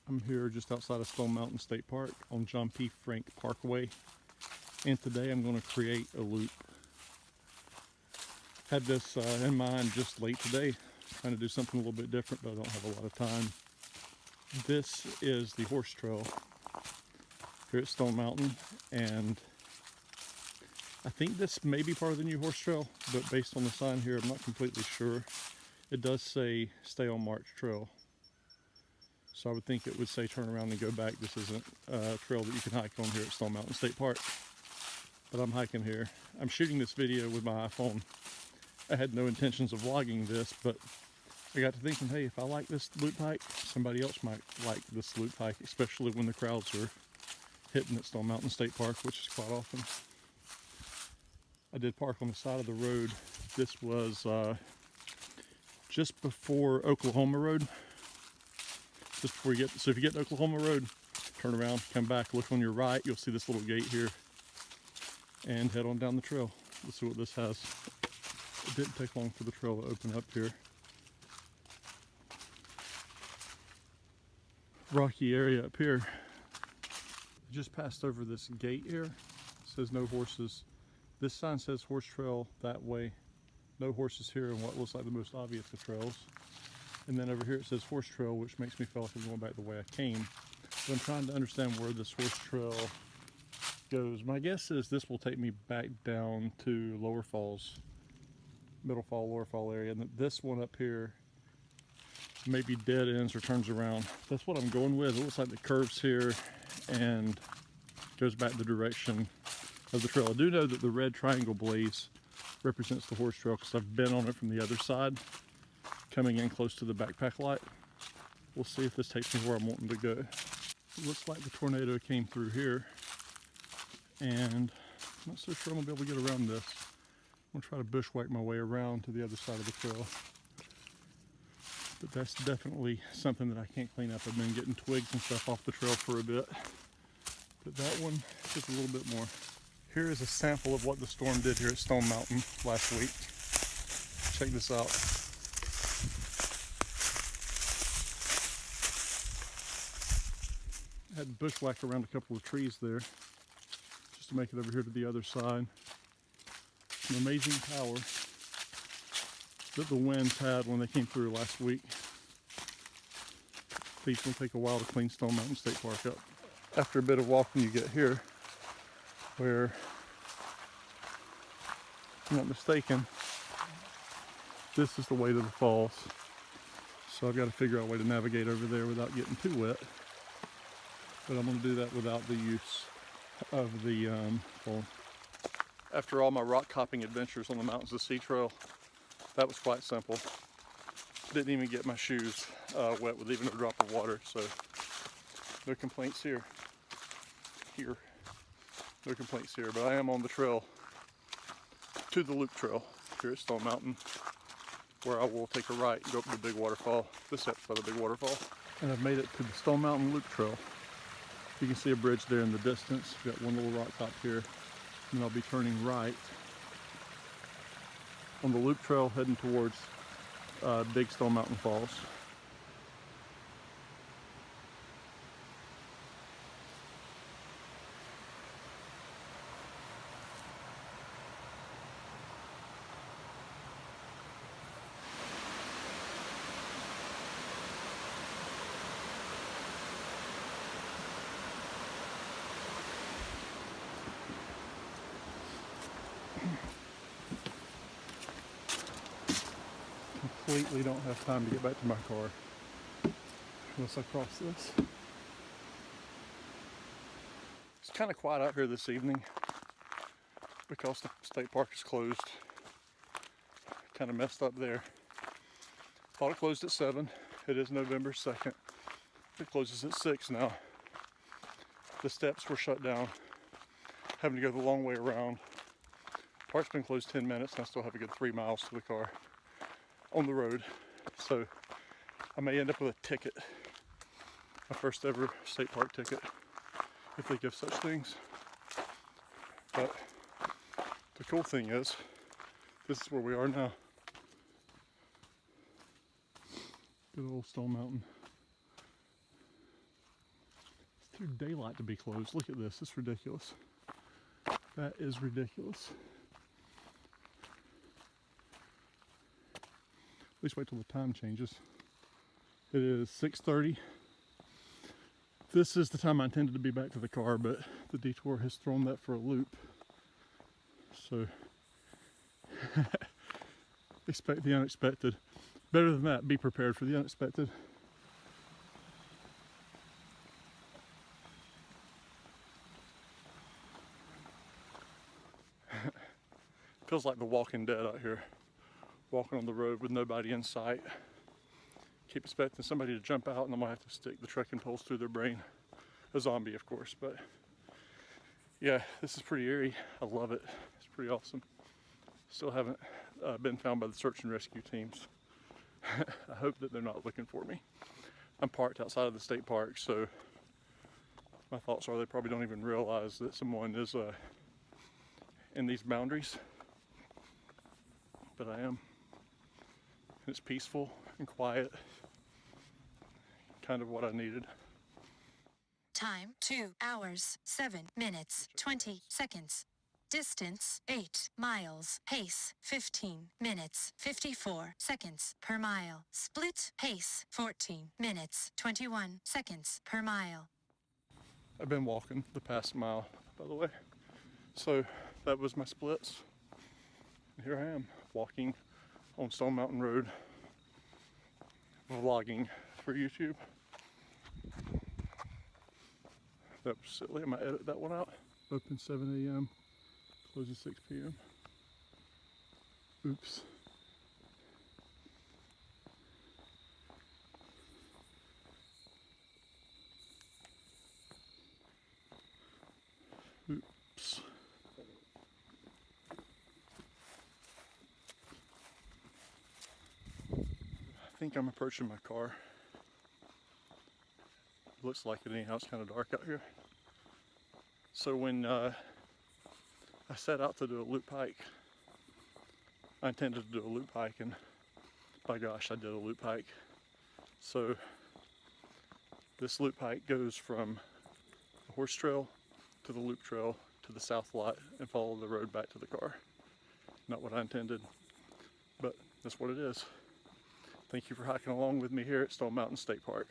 I'm here just outside of Stone Mountain State Park on John P. Frank Parkway, and today I'm going to create a loop. Had this in mind just late today, trying to do something a little bit different, but I don't have a lot of time. This is the horse trail here at Stone Mountain, and I think this may be part of the new horse trail, but based on the sign here, I'm not completely sure. It does say stay on March trail. So I would think it would say turn around and go back. This isn't a trail that you can hike on here at Stone Mountain State Park. But I'm hiking here. I'm shooting this video with my iPhone. I had no intentions of vlogging this, but I got to thinking, hey, if I like this loop hike, somebody else might like this loop hike, especially when the crowds are hitting at Stone Mountain State Park, which is quite often. I did park on the side of the road. This was just before Oklahoma Road. Just before you get, so if you get to Oklahoma Road, turn around, come back, look on your right, you'll see this little gate here, and head on down the trail. Let's see what this has. It didn't take long for the trail to open up here. Rocky area up here. I just passed over this gate here. It says no horses. This sign says horse trail that way. No horses here in what looks like the most obvious of trails. And then over here it says horse trail, which makes me feel like I'm going back the way I came. But I'm trying to understand where this horse trail goes. My guess is this will take me back down to Lower Falls, Middle Fall, Lower Fall area. And this one up here maybe dead ends or turns around. That's what I'm going with. It looks like the curves here and goes back the direction of the trail. I do know that the red triangle blaze represents the horse trail because I've been on it from the other side, coming in close to the backpack light. We'll see if this takes me where I'm wanting to go. It looks like the tornado came through here, and I'm not so sure I'm gonna be able to get around this. I'm gonna try to bushwhack my way around to the other side of the trail. But that's definitely something that I can't clean up. I've been getting twigs and stuff off the trail for a bit. But that one is a little bit more. Here is a sample of what the storm did here at Stone Mountain last week. Check this out. I had to bushwhack around a couple of trees there just to make it over here to the other side. An amazing power that the winds had when they came through last week. These will take a while to clean Stone Mountain State Park up. After a bit of walking, you get here where, if I'm not mistaken, this is the way to the falls. So I've got to figure out a way to navigate over there without getting too wet. But I'm going to do that without the use of the phone. After all my rock hopping adventures on the Mountains of Sea Trail, that was quite simple. Didn't even get my shoes wet with even a drop of water, so no complaints here. No complaints here, but I am on the trail to the loop trail here at Stone Mountain, where I will take a right and go up to the big waterfall, the steps by the big waterfall. And I've made it to the Stone Mountain loop trail. You can see a bridge there in the distance. We've got one little rock top here, and I'll be turning right on the loop trail heading towards Big Stone Mountain Falls. Completely don't have time to get back to my car unless I cross this. It's kind of quiet out here this evening because the state park is closed. Kind of messed up there. Thought it closed at 7. It is November 2nd. It closes at 6 now. The steps were shut down. Having to go the long way around. Park's been closed 10 minutes and I still have a good 3 miles to the car on the road, so I may end up with a ticket, my first ever state park ticket, if they give such things. But the cool thing is, this is where we are now. Good old Stone Mountain. daylight to be closed. Look at this, it's ridiculous. That is ridiculous. At least wait till the time changes. It is 6:30. This is the time I intended to be back to the car, but the detour has thrown that for a loop. So expect the unexpected. Better than that, be prepared for the unexpected. Feels like The Walking Dead out here, walking on the road with nobody in sight. Keep expecting somebody to jump out and I'm gonna have to stick the trekking poles through their brain. A zombie, of course, but yeah, this is pretty eerie. I love it. It's pretty awesome. Still haven't been found by the search and rescue teams. I hope that they're not looking for me. I'm parked outside of the state park, so my thoughts are they probably don't even realize that someone is in these boundaries. But I am. And it's peaceful and quiet. Kind of what I needed. Time 2 hours 7 minutes 20 seconds. Distance 8 miles. Pace 15 minutes 54 seconds per mile. Split pace 14 minutes 21 seconds per mile. I've been walking the past mile, by the way. So that was my splits. And here I am, walking on Stone Mountain Road, vlogging for YouTube. That was silly, I might edit that one out. Open 7 a.m., closes 6 p.m. Oops. Oops. I think I'm approaching my car. Looks like it anyhow, it's kind of dark out here. So when I set out to do a loop hike, I intended to do a loop hike, and by gosh, I did a loop hike. So this loop hike goes from the horse trail to the loop trail to the south lot and follow the road back to the car. Not what I intended, but that's what it is. Thank you for hiking along with me here at Stone Mountain State Park.